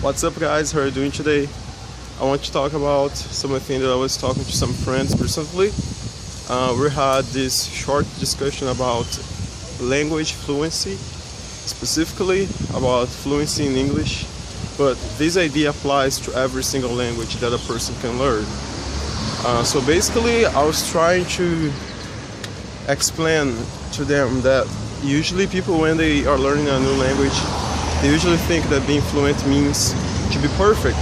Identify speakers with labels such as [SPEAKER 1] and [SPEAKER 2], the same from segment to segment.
[SPEAKER 1] What's up guys, how are you doing today? I want to talk about something that I was talking to some friends recently. We had this short discussion about language fluency, specifically about fluency in English, but this idea applies to every single language that a person can learn. So basically I was trying to explain to them that usually people, when they are learning a new language, they usually think that being fluent means to be perfect.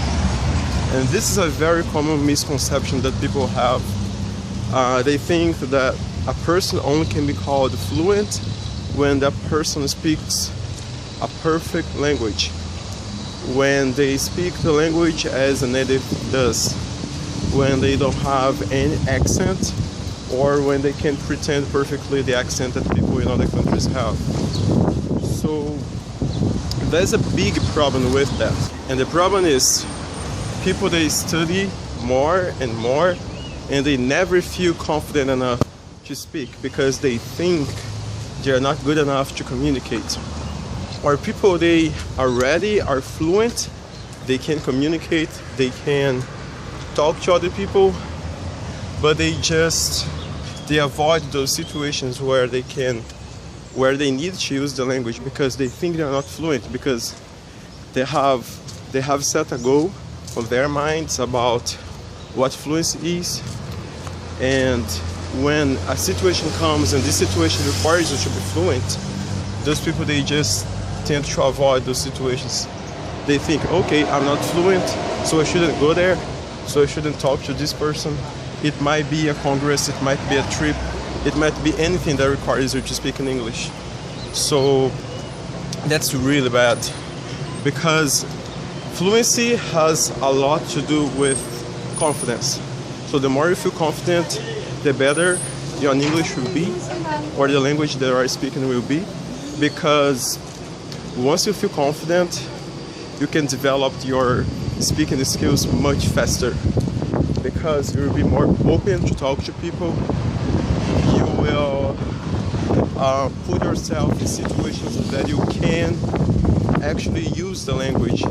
[SPEAKER 1] And this is a very common misconception that people have. They think that a person only can be called fluent when that person speaks a perfect language, when they speak the language as a native does, when they don't have any accent, or when they can pretend perfectly the accent that people in other countries have. So there's a big problem with that. And the problem is people, they study more and more and they never feel confident enough to speak because they think they are not good enough to communicate. Or people, they already are fluent, they can communicate, they can talk to other people, but they avoid those situations where they need to use the language because they think they are not fluent, because they have set a goal of their minds about what fluency is. And when a situation comes and this situation requires you to be fluent, those people, they just tend to avoid those situations. They think, okay, I'm not fluent, so I shouldn't go there, so I shouldn't talk to this person. It might be a congress, it might be a trip, it might be anything that requires you to speak in English. So that's really bad, because fluency has a lot to do with confidence. So the more you feel confident, the better your English will be, or the language that you are speaking will be, because once you feel confident, you can develop your speaking skills much faster, because you will be more open to talk to people. You will put yourself in situations that you can actually use the language.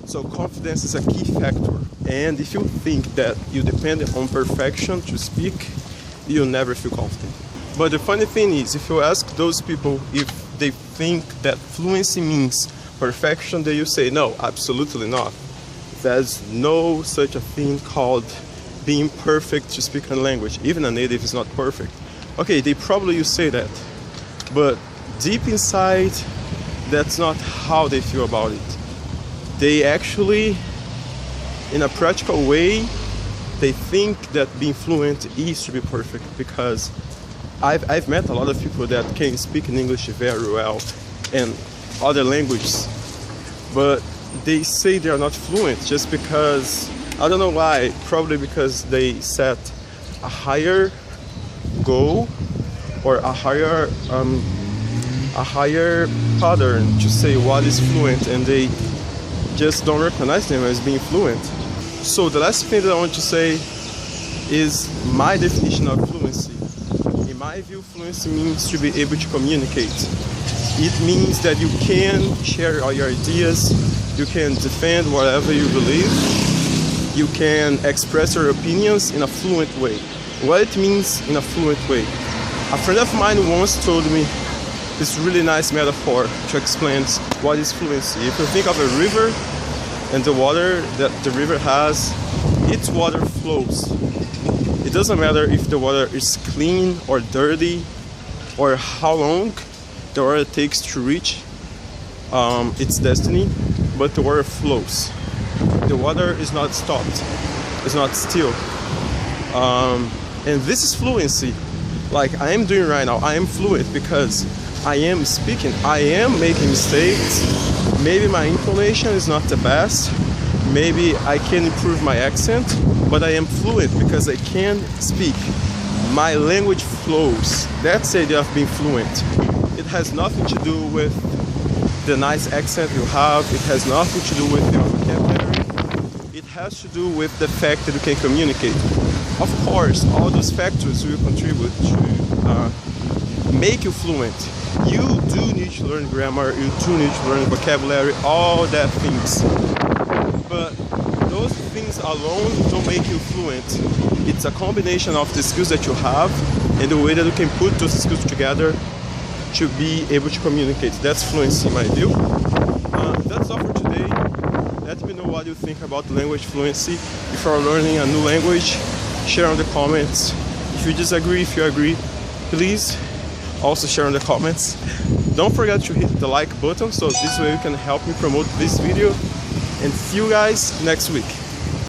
[SPEAKER 1] So confidence is a key factor. And if you think that you depend on perfection to speak, you'll never feel confident. But the funny thing is, if you ask those people if they think that fluency means perfection, they will say, no, absolutely not. There's no such a thing called being perfect to speak a language. Even a native is not perfect. Okay, they probably will say that, but deep inside, that's not how they feel about it. They actually, in a practical way, they think that being fluent is to be perfect, because I've met a lot of people that can speak in English very well and other languages, but they say they are not fluent just because, I don't know why, probably because they set a higher goal or a higher pattern to say what is fluent, and they just don't recognize them as being fluent. So the last thing that I want to say is my definition of fluency. In my view, fluency means to be able to communicate. It means that you can share all your ideas, you can defend whatever you believe, you can express your opinions in a fluent way. What it means in a fluent way. A friend of mine once told me this really nice metaphor to explain what is fluency. If you think of a river and the water that the river has, its water flows. It doesn't matter if the water is clean or dirty, or how long the water takes to reach its destiny, but the water flows. The water is not stopped, it's not still. And this is fluency. Like I am doing right now, I am fluent because I am speaking, I am making mistakes. Maybe my intonation is not the best, maybe I can improve my accent, but I am fluent because I can speak. My language flows. That's the idea of being fluent. It has nothing to do with the nice accent you have, it has nothing to do with your vocabulary, it has to do with the fact that you can communicate. Of course, all those factors will contribute to make you fluent. You do need to learn grammar, you do need to learn vocabulary, all that things. things alone don't make you fluent. It's a combination of the skills that you have and the way that you can put those skills together to be able to communicate. That's fluency in my view. That's all for today. Let me know what you think about language fluency. If you are learning a new language, share in the comments. If you disagree, if you agree, please also share in the comments. Don't forget to hit the like button, so this way you can help me promote this video. And see you guys next week.